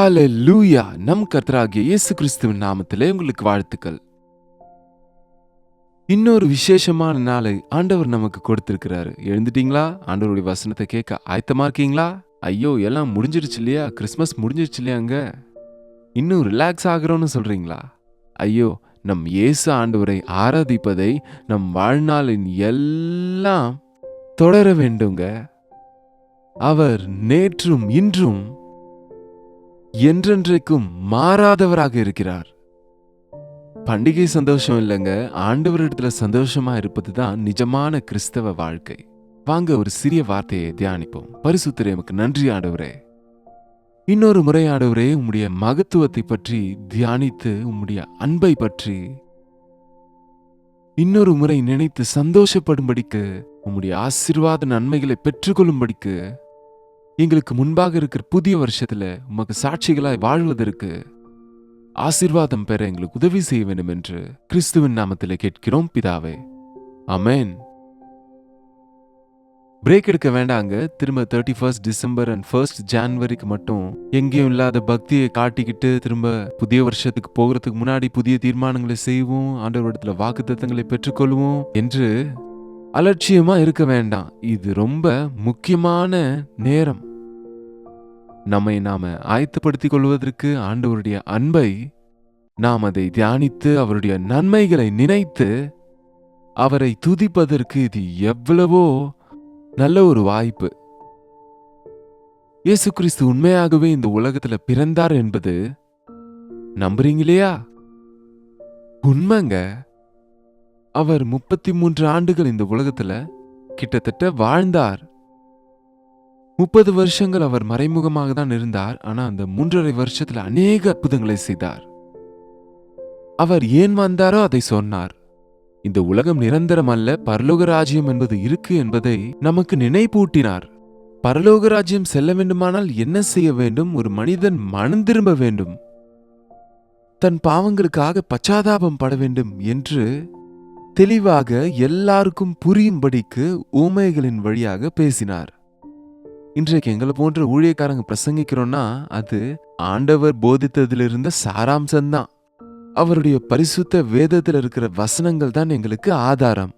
ஹalleluya! நம் கர்த்தராகிய இயேசு கிறிஸ்துவின் நாமத்திலே உங்களுக்கு வாழ்த்துக்கள். இன்னொரு விசேஷமான நாளை ஆண்டவர் நமக்கு கொடுத்திருக்கிறாரு. எழுந்துட்டீங்களா? ஆண்டவருடைய வசனத்தை கேட்க ஆயத்தமா இருக்கீங்களா? ஐயோ, எல்லாம் முடிஞ்சிருச்சு இல்லையா? கிறிஸ்மஸ் முடிஞ்சிருச்சு இல்லையாங்க? இன்னும் ரிலாக்ஸ் ஆகிறோன்னு சொல்றீங்களா? ஐயோ, நம் இயேசு ஆண்டவரை ஆராதிப்பதை நம் வாழ்நாளின் எல்லாம் தொடர வேண்டுங்க. அவர் நேற்றும் இன்றும் என்றென்றைக்கும் மாறாதவராக இருக்கிறார். பண்டிகை சந்தோஷம் இல்லைங்க, ஆண்டவரிடத்துல சந்தோஷமா இருப்பதுதான் நிஜமான கிறிஸ்தவ வாழ்க்கை. வாங்க ஒரு சிறிய வார்த்தையை தியானிப்போம். பரிசுத்தரே, உமக்கு நன்றி ஆண்டவரே. இன்னொரு முறை ஆண்டவரே, உம்முடைய மகத்துவத்தை பற்றி தியானித்து உம்முடைய அன்பை பற்றி இன்னொரு முறை நினைத்து சந்தோஷப்படும்படிக்கு, உம்முடைய ஆசீர்வாத நன்மைகளை பெற்றுக்கொள்ளும்படிக்கு, எங்களுக்கு முன்பாக இருக்கிற புதிய வருஷத்துல உமக்கு சாட்சிகளாய் வாழ்வதற்கு ஆசீர்வாதம் பெற எங்களுக்கு உதவி செய்ய வேண்டும் என்று கிறிஸ்துவின் நாமத்திலே கேட்கிறோம் பிதாவே, ஆமென். பிரேக் எடுக்க வேண்டாங்க. திரும்ப 31 டிசம்பர் அண்ட் 1 ஜான்வரிக்கு மட்டும் எங்கேயும் இல்லாத பக்தியை காட்டிக்கிட்டு திரும்ப புதிய வருஷத்துக்கு போகிறதுக்கு முன்னாடி புதிய தீர்மானங்களை செய்வோம், ஆண்டவரிடத்துல வாக்குத்தத்தங்களை பெற்றுக்கொள்வோம் என்று அலட்சியமா இருக்க வேண்டாம். இது ரொம்ப முக்கியமான நேரம். நம்மை நாம ஆயத்தப்படுத்திக் கொள்வதற்கு, ஆண்டவருடைய அன்பை நாம் அதை தியானித்து அவருடைய நன்மைகளை நினைத்து அவரை துதிப்பதற்கு இது எவ்வளவோ நல்ல ஒரு வாய்ப்பு. இயேசு கிறிஸ்து உண்மையாகவே இந்த உலகத்துல பிறந்தார் என்பது நம்புறீங்க இல்லையா? உண்மைங்க. அவர் 33 ஆண்டுகள் இந்த உலகத்துல கிட்டத்தட்ட வாழ்ந்தார். 30 வருஷங்கள் அவர் மறைமுகமாக தான் இருந்தார். ஆனா அந்த 3.5 வருஷத்துல அநேக அற்புதங்களை செய்தார். அவர் ஏன் வந்தாரோ அதை சொன்னார். இந்த உலகம் நிரந்தரம் அல்ல, பரலோக ராஜ்யம் என்பது இருக்கு என்பதை நமக்கு நினைப்பூட்டினார். பரலோக ராஜ்யம் செல்ல வேண்டுமானால் என்ன செய்ய வேண்டும்? ஒரு மனிதன் மனம் திரும்ப வேண்டும், தன் பாவங்களுக்காக பச்சாதாபம் பட வேண்டும் என்று தெளிவாக எல்லாருக்கும் புரியும்படிக்கு ஊமைகளின் வழியாக பேசினார். இன்றைக்கு எங்களை போன்ற ஊழியக்காரங்க பிரசங்கிக்கிறோம்னா அது ஆண்டவர் போதித்ததில் இருந்த சாராம்சம்தான். அவருடைய பரிசுத்த வேதத்தில் இருக்கிற வசனங்கள் தான் எங்களுக்கு ஆதாரம்.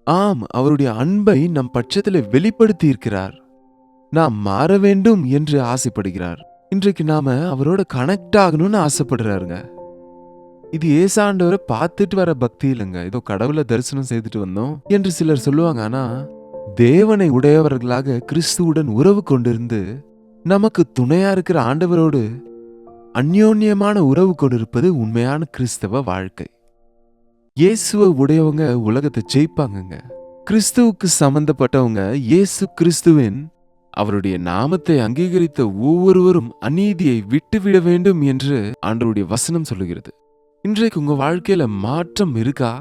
ஆம், அவருடைய அன்பை நம் பட்சத்தில் வெளிப்படுத்தி இருக்கிறார். நாம் மாற வேண்டும் என்று ஆசைப்படுகிறார். இன்றைக்கு நாம அவரோட கனெக்ட் ஆகணும்னு ஆசைப்படுறாருங்க. இது ஏசாண்டவரை பார்த்துட்டு வர பக்தி இல்லைங்க, ஏதோ கடவுளை தரிசனம் செய்துட்டு வந்தோம் என்று சிலர் சொல்லுவாங்க. ஆனா தேவனை உடையவர்களாக கிறிஸ்துவுடன் உறவு கொண்டிருந்து நமக்கு துணையா இருக்கிற ஆண்டவரோடு அந்யோன்யமான உறவு கொண்டிருப்பது உண்மையான கிறிஸ்தவ வாழ்க்கை. இயேசுவை உடையவங்க உலகத்தை ஜெயிப்பாங்க. கிறிஸ்துவுக்கு சம்பந்தப்பட்டவங்க இயேசு கிறிஸ்துவின் அவருடைய நாமத்தை அங்கீகரித்த ஒவ்வொருவரும் அநீதியை விட்டுவிட வேண்டும் என்று ஆண்டவருடைய வசனம் சொல்லுகிறது. இன்றைக்கு உங்க வாழ்க்கையில மாற்றம் இருக்கா?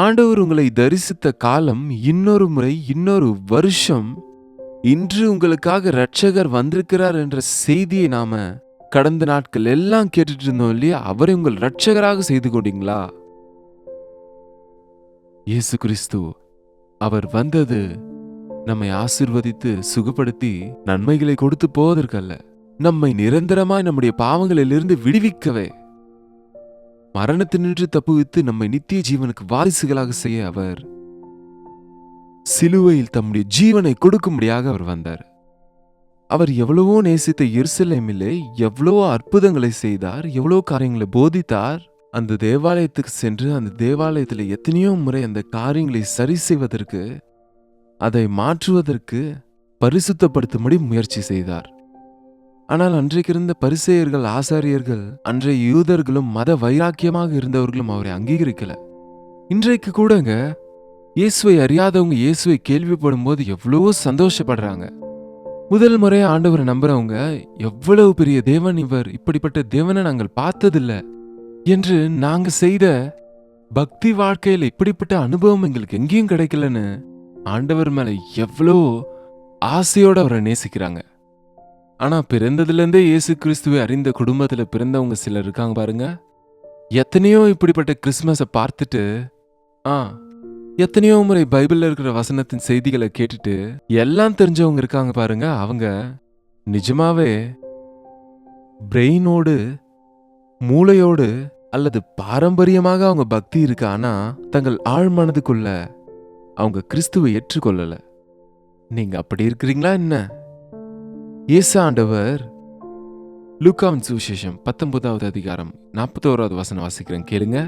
ஆண்டவர் உங்களை தரிசித்த காலம் இன்னொரு முறை, இன்னொரு வருஷம், இன்று உங்களுக்காக இரட்சகர் வந்திருக்கிறார் என்ற செய்தியை நாம கடந்த நாட்கள் எல்லாம் கேட்டுட்டு இருந்தோம் இல்லையா? அவரை உங்கள் இரட்சகராக செய்து கொண்டீங்களா? இயேசு கிறிஸ்து அவர் வந்தது நம்மை ஆசீர்வதித்து சுகப்படுத்தி நன்மைகளை கொடுத்து போவதற்கல்ல, நம்மை நிரந்தரமாய் நம்முடைய பாவங்களிலிருந்து விடுவிக்கவே, மரணத்தினின்று தப்புவித்து நம்மை நித்திய ஜீவனுக்கு வாரிசுகளாக செய்ய அவர் சிலுவையில் தம்முடைய ஜீவனை கொடுக்கும்படியாக அவர் வந்தார். அவர் எவ்வளவோ நேசித்த எருசலேமிலே எவ்வளவோ அற்புதங்களை செய்தார், எவ்வளவோ காரியங்களை போதித்தார். அந்த தேவாலயத்துக்கு சென்று அந்த தேவாலயத்தில் எத்தனையோ முறை அந்த காரியங்களை சரி செய்வதற்கு, அதை மாற்றுவதற்கு, பரிசுத்தப்படுத்தும்படி முயற்சி செய்தார். ஆனால் அன்றைக்கு இருந்த பரிசேயர்கள், ஆசாரியர்கள், அன்றைய யூதர்களும் மத வைராக்கியமாக இருந்தவர்களும் அவரை அங்கீகரிக்கல. இன்றைக்கு கூடங்க இயேசுவை அறியாதவங்க இயேசுவை கேள்விப்படும் போது எவ்வளவோ சந்தோஷப்படுறாங்க. முதல் முறையா ஆண்டவரை நம்புறவங்க எவ்வளவு பெரிய தேவன் இவர், இப்படிப்பட்ட தேவனை நாங்கள் பார்த்ததில்லை என்று, நாங்க செய்த பக்தி வாழ்க்கையில் இப்படிப்பட்ட அனுபவம் எங்களுக்கு எங்கேயும் கிடைக்கலன்னு ஆண்டவர் மேல எவ்வளோ ஆசையோட அவரை நேசிக்கிறாங்க. ஆனா பிறந்ததுலேருந்தே இயேசு கிறிஸ்துவை அறிந்த குடும்பத்துல பிறந்தவங்க சிலர் இருக்காங்க பாருங்க. எத்தனையோ இப்படிப்பட்ட கிறிஸ்மஸை பார்த்துட்டு, எத்தனையோ முறை பைபிள்ல இருக்கிற வசனத்தின் செய்திகளை கேட்டுட்டு எல்லாம் தெரிஞ்சவங்க இருக்காங்க பாருங்க. அவங்க நிஜமாவே பிரெயினோடு, மூளையோடு அல்லது பாரம்பரியமாக அவங்க பக்தி இருக்கு. ஆனா தங்கள் ஆழ்மனதுக்குள்ள அவங்க கிறிஸ்துவை ஏற்றுக்கொள்ளல. நீங்க அப்படி இருக்கிறீங்களா என்ன? இயேசு ஆண்டவர் லூக்காவின் சுவிசேஷம் 19வது அதிகாரம் 41வது வசனம் வாசிக்கிறேன், கேளுங்க.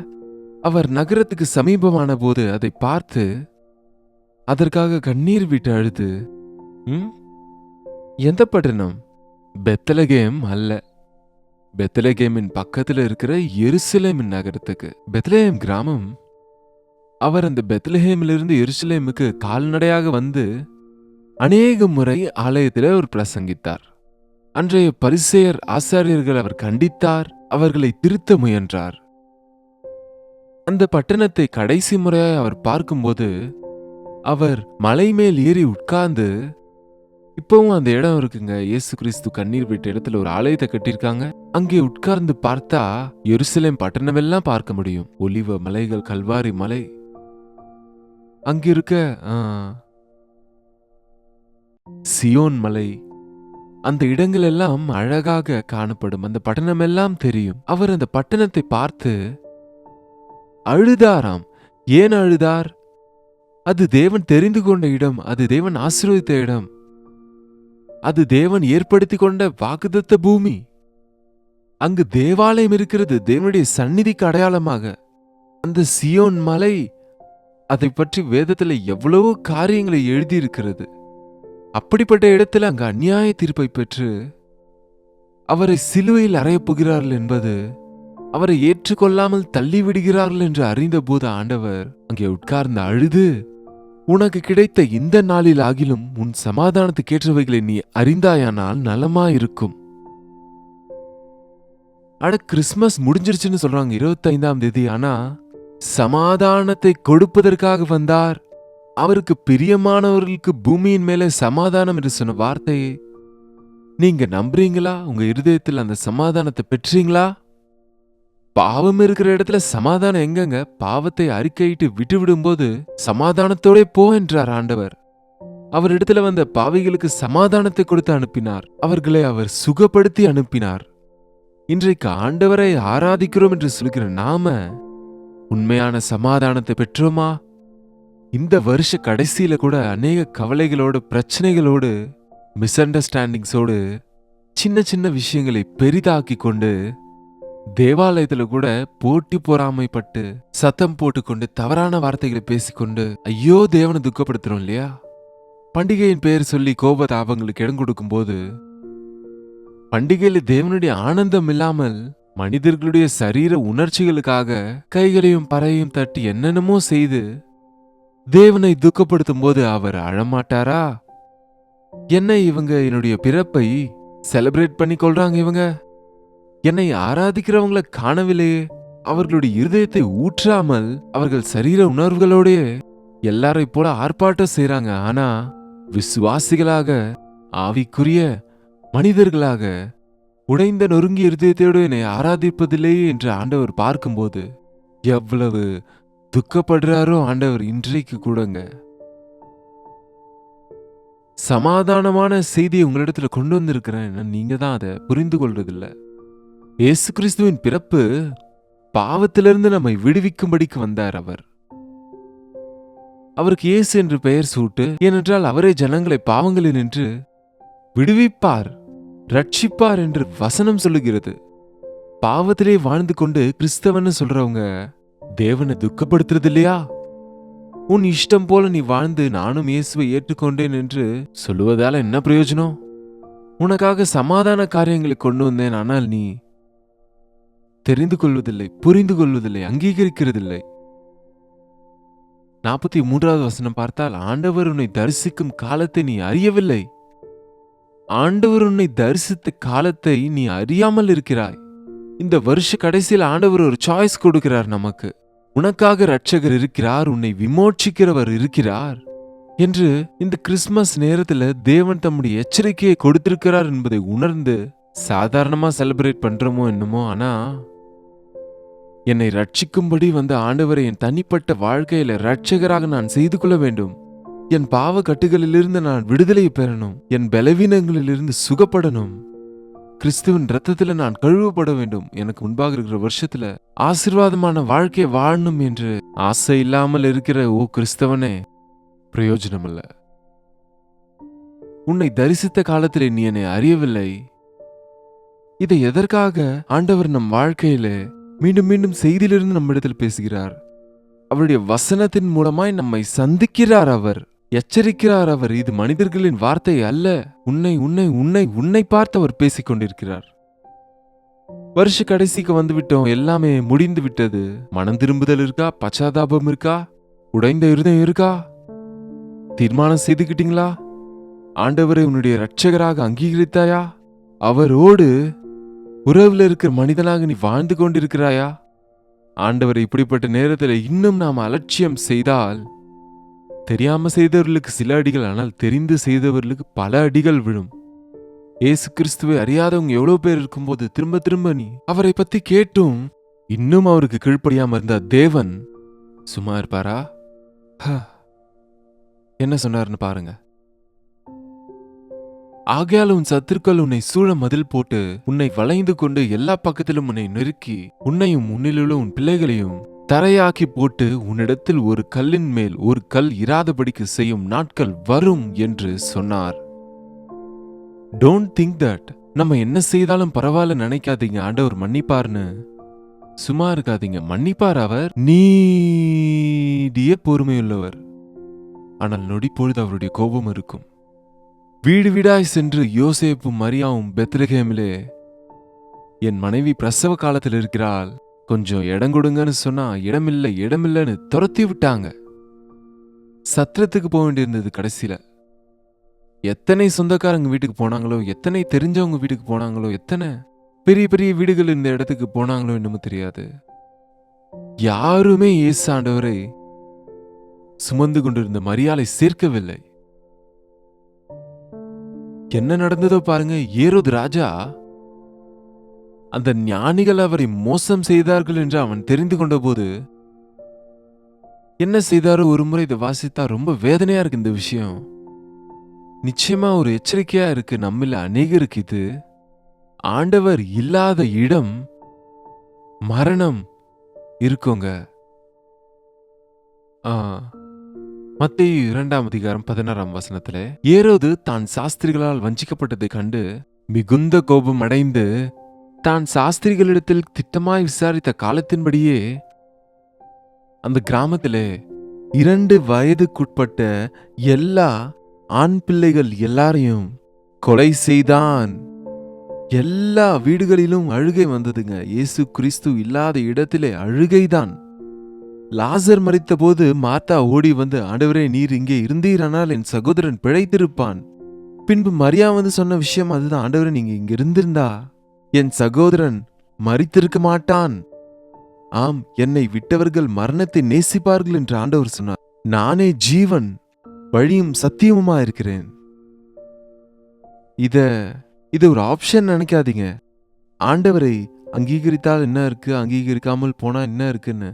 அவர் நகரத்துக்கு சமீபமான போது அதை பார்த்து அதற்காக கண்ணீர் விட்டு அழுது, எந்த பட்டணம்? பெத்லகேம் அல்ல, பெத்லகேமின் பக்கத்துல இருக்கிற எருசலேமின் நகரத்துக்கு. பெத்லகேம் கிராமம். அவர் அந்த பெத்லகேமிலிருந்து எருசலேமுக்கு கால்நடையாக வந்து அநேக முறை ஆலயத்தில் அவர் பிரசங்கித்தார். அன்றைய பரிசேயர் ஆசாரியர்கள் அவர் கண்டித்தார், அவர்களை திருத்த முயன்றார். அந்த பட்டணத்தை கடைசி முறையாய் அவர் பார்க்கும்போது அவர் மலை மேல் ஏறி உட்கார்ந்து, இப்பவும் அந்த இடம் இருக்குங்க, இயேசு கிறிஸ்து கண்ணீர் விட்ட இடத்துல ஒரு ஆலயத்தை கட்டியிருக்காங்க. அங்கே உட்கார்ந்து பார்த்தா எருசலேம் பட்டணம் எல்லாம் பார்க்க முடியும். ஒலிவ மலைகள், கல்வாரி மலை, அங்க இருக்க சியோன் மலை, அந்த இடங்கள் எல்லாம் அழகாக காணப்படும். அந்த பட்டணம் எல்லாம் தெரியும். அவர் அந்த பட்டணத்தை பார்த்து அழுதாராம். ஏன் அழுதார்? அது தேவன் தெரிந்து கொண்ட இடம், அது தேவன் ஆசீர்வதித்த இடம், அது தேவன் ஏற்படுத்தி கொண்ட வாக்குத்தத்த பூமி. அங்கு தேவாலயம் இருக்கிறது, தேவனுடைய சந்நிதிக்கு அடையாளமாக. அந்த சியோன் மலை, அதை பற்றி வேதத்துல எவ்வளவோ காரியங்களை எழுதியிருக்கிறது. அப்படிப்பட்ட இடத்துல அங்கு அநியாய தீர்ப்பை பெற்று அவரை சிலுவையில் அறையப் போகிறார்கள் என்பது, அவரை ஏற்றுக்கொள்ளாமல் தள்ளிவிடுகிறார்கள் என்று அறிந்த போது ஆண்டவர் அங்கே உட்கார்ந்து அழுது, உனக்கு கிடைத்த இந்த நாளில் ஆகிலும் உன் சமாதானத்துக்கு ஏற்றவைகளை நீ அறிந்தாயானால் நலமாயிருக்கும். அட, கிறிஸ்துமஸ் முடிஞ்சிருச்சுன்னு சொல்றாங்க 25ஆம் தேதி. ஆனா சமாதானத்தை கொடுப்பதற்காக வந்தார். அவருக்கு பிரியமானவர்களுக்கு பூமியின் மேலே சமாதானம் என்று சொன்ன வார்த்தையை நீங்க நம்புறீங்களா? உங்க இருதயத்தில் அந்த சமாதானத்தை பெற்றீங்களா? பாவம் இருக்கிற இடத்துல சமாதானம் எங்கங்க? பாவத்தை அறிக்கையிட்டு விட்டு விடும்போது சமாதானத்தோட போ என்றார் ஆண்டவர். அவர் இடத்துல வந்த பாவிகளுக்கு சமாதானத்தை கொடுத்து அனுப்பினார். அவர்களை அவர் சுகப்படுத்தி அனுப்பினார். இன்றைக்கு ஆண்டவரை ஆராதிக்கிறோம் என்று சொல்கிற நாம உண்மையான சமாதானத்தை பெற்றோமா? இந்த வருஷ கடைசியில கூட அநேக கவலைகளோடு, பிரச்சனைகளோடு, மிஸ் அண்டர்ஸ்டாண்டிங்ஸோடு, சின்ன சின்ன விஷயங்களை பெரிதாக்கி கொண்டு, தேவாலயத்துல கூட போட்டி பொறாமைப்பட்டு சத்தம் போட்டுக்கொண்டு தவறான வார்த்தைகளை பேசிக்கொண்டு ஐயோ தேவனை துக்கப்படுத்துறோம் இல்லையா? பண்டிகையின் பெயர் சொல்லி கோப தாபங்களுக்கு இடம் கொடுக்கும் போது, பண்டிகையில தேவனுடைய ஆனந்தம் இல்லாமல் மனிதர்களுடைய சரீர உணர்ச்சிகளுக்காக கைகளையும் பறையும் தட்டி என்னென்னமோ செய்து தேவனை துக்கப்படுத்தும் போது அவர் அழமாட்டாரா? என்ன இவங்க என்னுடைய பிறப்பை செலிப்ரேட் பண்ணி கொள்றாங்க, இவங்க என்னை ஆராதிக்கிறவங்கள காணவில்லையே. அவர்களுடைய இருதயத்தை ஊற்றாமல் அவர்கள் சரீர உணர்வுகளோட எல்லாரை போல ஆர்ப்பாட்டம் செய்றாங்க. ஆனா விசுவாசிகளாக, ஆவிக்குரிய மனிதர்களாக உடைந்த நொறுங்கிய இருதயத்தோடு என்னை ஆராதிப்பதில்லையே என்று ஆண்டவர் பார்க்கும்போது எவ்வளவு துக்கப்படுறாரோ ஆண்டவர் இன்றைக்கு கூடங்க. சமாதானமான செய்தியை உங்களிடத்துல கொண்டு வந்திருக்கிறேன், நீங்க தான் அதை புரிந்து கொள்றதில்ல. இயேசு கிறிஸ்துவின் பிறப்பு பாவத்திலிருந்து நம்மை விடுவிக்கும்படிக்கு வந்தார். அவருக்கு இயேசு என்று பெயர் சூட்டு, ஏனென்றால் அவரே ஜனங்களை பாவங்களில் நின்று விடுவிப்பார், ரட்சிப்பார் என்று வசனம் சொல்லுகிறது. பாவத்திலே வாழ்ந்து கொண்டு கிறிஸ்தவன்னு சொல்றவங்க தேவனை துக்கப்படுத்துறது இல்லையா? உன் இஷ்டம் போல நீ வாழ்ந்து நானும் இயேசுவை ஏற்றுக்கொண்டேன் என்று சொல்லுவதால என்ன பிரயோஜனம்? உனக்காக சமாதான காரியங்களை கொண்டு வந்தேன், ஆனால் நீ தெரிந்து கொள்வதில்லை, புரிந்து கொள்வதில்லை, அங்கீகரிக்கிறதில்லை. 43வது வசனம் பார்த்தால், ஆண்டவர் உன்னை தரிசிக்கும் காலத்தை நீ அறியவில்லை. ஆண்டவர் உன்னை தரிசித்த காலத்தை நீ அறியாமல் இருக்கிறாய். இந்த வருஷ கடைசியில் ஆண்டவர் ஒரு சாய்ஸ் கொடுக்கிறார் நமக்கு. உனக்காக இரட்சகர் இருக்கிறார், உன்னை விமோச்சிக்கிறவர் இருக்கிறார் என்று இந்த கிறிஸ்துமஸ் நேரத்துல தேவன் தம்முடைய எச்சரிக்கையை கொடுத்திருக்கிறார் என்பதை உணர்ந்து சாதாரணமா செலிப்ரேட் பண்றோமோ என்னமோ. ஆனா என்னை ரட்சிக்கும்படி வந்த ஆண்டவரை என் தனிப்பட்ட வாழ்க்கையில இரட்சகராக நான் செய்து கொள்ள வேண்டும். என் பாவ கட்டுகளிலிருந்து நான் விடுதலை பெறணும், என் பலவீனங்களிலிருந்து சுகப்படணும். கிறிஸ்துவின் ரத்தத்துல நான் கழுவப்பட வேண்டும், எனக்கு முன்பாக இருக்கிற வருஷத்துல ஆசீர்வாதமான வாழ்க்கை வாழணும் என்று ஆசை இல்லாமல் இருக்கிற ஓ கிறிஸ்தவனே, பிரயோஜனம் இல்ல. உன்னை தரிசித்த காலத்திலே நீ என்னை அறியவில்லை. இதை எதற்காக ஆண்டவர் நம் வாழ்க்கையில மீண்டும் மீண்டும் செய்தியிலிருந்து நம்மிடத்தில் பேசுகிறார்? அவருடைய வசனத்தின் மூலமாய் நம்மை சந்திக்கிறார், அவர் எச்சரிக்கிறார். அவர் இது மனிதர்களின் வார்த்தை அல்ல. உன்னை உன்னை உன்னை உன்னை பார்த்து அவர் பேசிக் கொண்டிருக்கிறார். வருஷ கடைசிக்கு வந்து விட்டோம், எல்லாமே முடிந்து விட்டது. மனம் திரும்புதல் இருக்கா? பச்சாதாபம் இருக்கா? உடைந்த இருதயம் இருக்கா? தீர்மானம் செய்துக்கிட்டீங்களா? ஆண்டவரை உன்னுடைய இரட்சகராக அங்கீகரித்தாயா? அவரோடு உறவுல இருக்கிற மனிதனாக நீ வாழ்ந்து கொண்டிருக்கிறாயா? ஆண்டவரை இப்படிப்பட்ட நேரத்தில் இன்னும் நாம் அலட்சியம் செய்தால், தெரியாம செய்தவர்களுக்கு சில அடிகள், ஆனால் தெரிந்து செய்தவர்களுக்கு பல அடிகள் விழும். இயேசு கிறிஸ்துவை அறியாதவங்க எவ்வளவு பேர் இருக்கும்போது திரும்ப திரும்ப நீ அவரை பத்தி கேட்டும் இன்னும் அவருக்கு கீழ்ப்படியாம இருந்த தேவன் சும்மா இருப்பாரா? என்ன சொன்னார்னு பாருங்க. ஆகையால் உன் சத்துருக்கள் உன்னை சூழ மதில் போட்டு உன்னை வளைந்து கொண்டு எல்லா பக்கத்திலும் உன்னை நெருக்கி உன்னையும் உன்னிலுள்ள உன் பிள்ளைகளையும் தரையாக்கி போட்டு உன்னிடத்தில் ஒரு கல்லின் மேல் ஒரு கல் இராதபடிக்கு செய்யும் நாட்கள் வரும் என்று சொன்னார். டோன்ட் திங்க் தட் நம்ம என்ன செய்தாலும் பரவாயில்ல நினைக்காதீங்க, ஆண்டவர் மன்னிப்பார்னு. சும்மா இருக்காதீங்க, மன்னிப்பார். அவர் நீடிய பொறுமையுள்ளவர். ஆனால் நொடி பொழுது அவருடைய கோபம் இருக்கும். வீடு வீடாய் சென்று யோசேப்பும் மரியாவும் பெத்லகேமிலே என் மனைவி பிரசவ காலத்தில் இருக்கிறாள், கொஞ்சம் இடம் கொடுங்கன்னு சொன்னா இடமில்லை இடமில்லைன்னு துரத்தி விட்டாங்க. சத்திரத்துக்கு போக வேண்டியிருந்தது. கடைசியில எத்தனை சொந்தக்காரங்க வீட்டுக்கு போனாங்களோ, எத்தனை தெரிஞ்சவங்க வீட்டுக்கு போனாங்களோ, எத்தனை பெரிய பெரிய வீடுகள் இந்த இடத்துக்கு போனாங்களோ என்னமோ தெரியாது. யாருமே இயேசு ஆண்டவரை சுமந்து கொண்டிருந்த மரியாதை சேர்க்கவில்லை. என்ன நடந்ததோ பாருங்க. ஏரோது ராஜா அந்த ஞானிகள் அவரை மோசம் செய்தார்கள் என்று அவன் தெரிந்து கொண்ட போது என்ன செய்தாரோ ஒரு முறை இதை வாசித்தா ரொம்ப வேதனையா இருக்கு. இந்த விஷயம் நிச்சயமா ஒரு எச்சரிக்கையா இருக்கு நம்மள அநேகருக்கு. இது ஆண்டவர் இல்லாத இடம் மரணம் இருக்குங்க. மத்தேயு 2:16 ஏரோது தான் சாஸ்திரிகளால் வஞ்சிக்கப்பட்டதை கண்டு மிகுந்த கோபம் அடைந்து தான் சாஸ்திரிகளிடத்தில் திட்டமாய் விசாரித்த காலத்தின்படியே அந்த கிராமத்திலே 2 வயதுக்குட்பட்ட எல்லா ஆண் பிள்ளைகள் எல்லாரையும் கொலை செய்தான். எல்லா வீடுகளிலும் அழுகை வந்ததுங்க. இயேசு கிறிஸ்து இல்லாத இடத்திலே அழுகைதான். லாசர் மரித்த போது மார்த்தா ஓடி வந்து, ஆண்டவரே நீர் இங்கே இருந்தீரானால் என் சகோதரன் பிழைத்திருப்பான். பின்பு மரியா வந்து சொன்ன விஷயம் அதுதான், ஆண்டவரே நீங்க இங்க இருந்திருந்தா என் சகோதரன் மரித்திருக்க மாட்டான். ஆம், என்னை விட்டவர்கள் மரணத்தை நேசிப்பார்கள் என்று ஆண்டவர் சொன்னார். நானே ஜீவன் வழியும் சத்தியமுமா இருக்கிறேன். இது ஒரு ஆப்ஷன் நினைக்காதீங்க. ஆண்டவரை அங்கீகரித்தால் என்ன இருக்கு, அங்கீகரிக்காமல் போனா என்ன இருக்குன்னு.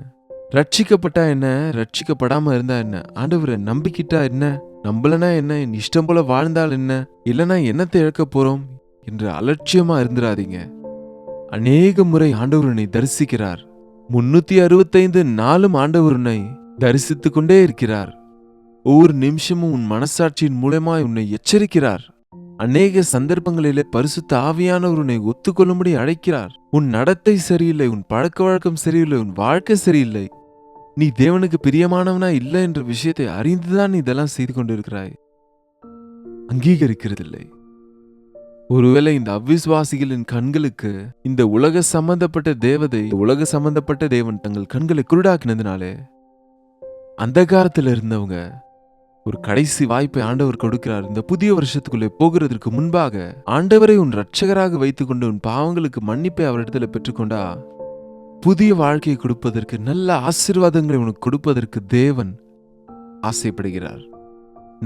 ரட்சிக்கப்பட்டா என்ன, ரட்சிக்கப்படாம இருந்தா என்ன, ஆண்டவரை நம்பிக்கிட்டா என்ன, நம்பலனா என்ன, என் இஷ்டம் போல வாழ்ந்தால் என்ன, இல்லைன்னா என்னத்தை இழக்க போறோம் என்று அலட்சியமா இருந்துடாதீங்க. அநேக முறை ஆண்டவர் உன்னை தரிசிக்கிறார். 365 நாளும் ஆண்டவர் உன்னை தரிசித்துக் கொண்டே இருக்கிறார். ஒவ்வொரு நிமிஷமும் உன் மனசாட்சியின் மூலமாய் உன்னை எச்சரிக்கிறார். அநேக சந்தர்ப்பங்களிலே பரிசுத்த ஆவியானவர் உன்னை ஒத்துக்கொள்ளும்படி அழைக்கிறார். உன் நடத்தை சரியில்லை, உன் பழக்க வழக்கம் சரியில்லை, உன் வாழ்க்கை சரியில்லை, நீ தேவனுக்கு பிரியமானவனா இல்லை என்ற விஷயத்தை அறிந்துதான் நீ இதெல்லாம் செய்து கொண்டிருக்கிறாய். அங்கீகரிக்கிறதில்லை. ஒருவேளை இந்த அவ்விசுவாசிகளின் கண்களுக்கு இந்த உலக சம்பந்தப்பட்ட தேவன் தங்கள் கண்களை குருடாக்கினதுனாலே அந்த காலத்தில் இருந்தவங்க ஒரு கடைசி வாய்ப்பை ஆண்டவர் கொடுக்கிறார். இந்த புதிய வருஷத்துக்குள்ளே போகிறதற்கு முன்பாக ஆண்டவரை உன் இரட்சகராக வைத்துக் கொண்டு உன் பாவங்களுக்கு மன்னிப்பை அவரிடத்துல பெற்றுக்கொண்டா புதிய வாழ்க்கையை கொடுப்பதற்கு, நல்ல ஆசீர்வாதங்களை உனக்கு கொடுப்பதற்கு தேவன் ஆசைப்படுகிறார்.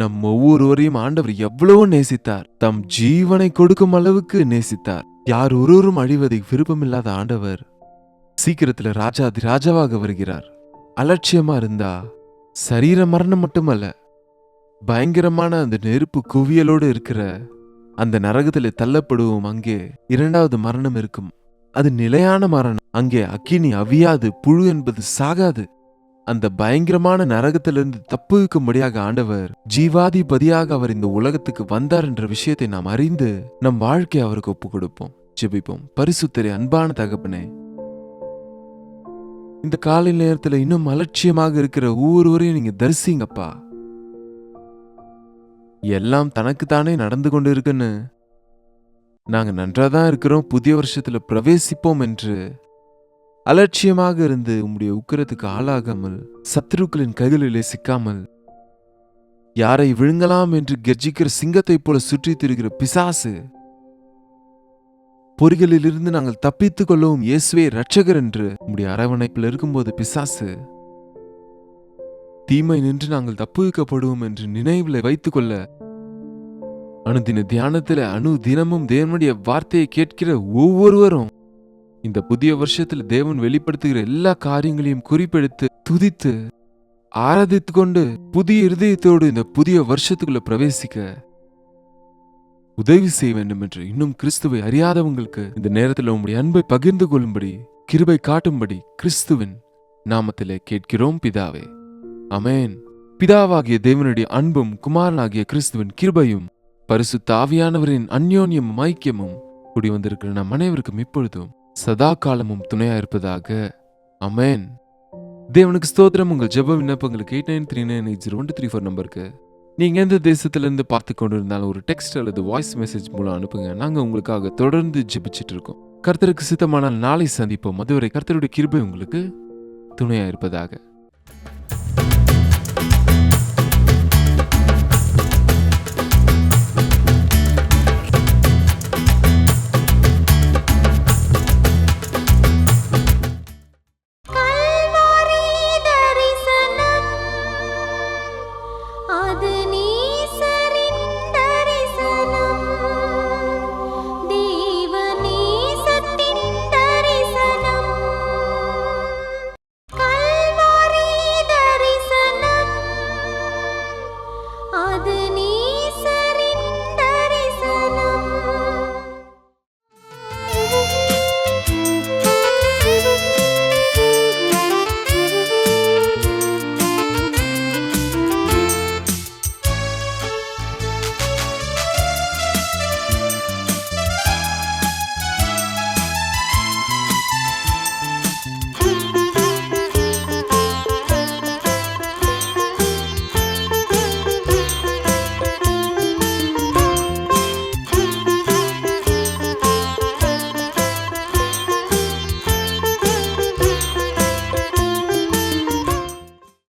நம் ஒவ்வொருவரையும் ஆண்டவர் எவ்வளவோ நேசித்தார். தம் ஜீவனை கொடுக்கும் அளவுக்கு நேசித்தார். யார் ஒருவரும் அழிவதை விருப்பமில்லாத ஆண்டவர் சீக்கிரத்துல ராஜாதி ராஜாவாக வருகிறார். அலட்சியமா இருந்தா சரீர மரணம் மட்டுமல்ல, பயங்கரமான அந்த நெருப்பு குவியலோடு இருக்கிற அந்த நரகத்திலே தள்ளப்படுவோம். அங்கே இரண்டாவது மரணம் இருக்கும். அது நிலையான மரணம். அங்கே அக்கினி அவியாது, புழு என்பது சாகாது. அந்த பயங்கரமான நரகத்திலிருந்து தப்புவிக்கும்படியாக ஆண்டவர் ஜீவாதிபதியாக அவர் இந்த உலகத்துக்கு வந்தார் என்ற விஷயத்தை நாம் அறிந்து நம் வாழ்க்கையை அவருக்கு ஒப்பு கொடுப்போம். ஜெபிப்போம். பரிசுத்தரே, அன்பான தகப்பனே, இந்த காலை நேரத்துல இன்னும் அலட்சியமாக இருக்கிற ஒவ்வொருவரையும் நீங்க தரிசிங்கப்பா. எல்லாம் தனக்கு தானே நடந்து கொண்டு இருக்குன்னு, நாங்க நன்றாதான் இருக்கிறோம், புதிய வருஷத்துல பிரவேசிப்போம் என்று அலட்சியமாக இருந்து உம்முடைய உக்கிரத்துக்கு ஆளாகாமல், சத்துருக்களின் கைகளிலே சிக்காமல், யாரை விழுங்கலாம் என்று கர்ஜிக்கிற சிங்கத்தைப் போல சுற்றித் திரிகிற பிசாசு பொறிகளிலிருந்து நாங்கள் தப்பித்துக் கொள்ளவும் இயேசுவே இரட்சகர் என்று உம்முடைய அரவணைப்பில் இருக்கும்போது பிசாசு தீமை நின்று நாங்கள் தப்புவிக்கப்படுவோம் என்று நினைவில் வைத்துக் கொள்ள அனுதின தியானத்துல தினமும் தேவனுடைய வார்த்தையை கேட்கிற ஒவ்வொருவரும் இந்த புதிய வருஷத்துல தேவன் வெளிப்படுத்துகிற எல்லா காரியங்களையும் குறிப்பெடுத்து துதித்து ஆராதித்து கொண்டு புதிய இருதயத்தோடு இந்த புதிய வருஷத்துக்குள்ள பிரவேசிக்க உதவி செய்ய வேண்டும் என்று இன்னும் கிறிஸ்துவை அறியாதவங்களுக்கு இந்த நேரத்தில் உம்முடைய அன்பை பகிர்ந்து கொள்ளும்படி, கிருபை காட்டும்படி கிறிஸ்துவின் நாமத்திலே கேட்கிறோம் பிதாவே, ஆமென். பிதாவாகிய தேவனுடைய அன்பும் குமாரனாகிய கிறிஸ்துவின் கிருபையும் பரிசுத்த ஆவியானவரின் அந்யோன்யமும் ஐக்கியமும் கூடி வந்திருக்கிற நம் அனைவருக்கும் இப்பொழுதும் சதா காலமும் துணையா இருப்பதாக, ஆமென். தேவனுக்கு ஸ்தோத்திரம். உங்கள் ஜெப விண்ணப்பங்களுக்கு 8939801334 நம்பருக்கு நீங்க எந்த தேசத்திலிருந்து பார்த்து கொண்டிருந்தாலும் ஒரு டெக்ஸ்ட் அல்லது வாய்ஸ் மெசேஜ் மூலம் அனுப்புங்க. நாங்க உங்களுக்காக தொடர்ந்து ஜெபிச்சிட்டு இருக்கோம். கர்த்தருக்கு சித்தமானால் நாளை சந்திப்போம். அதுவரை கர்த்தருடைய கிருபை உங்களுக்கு துணையா இருப்பதாக.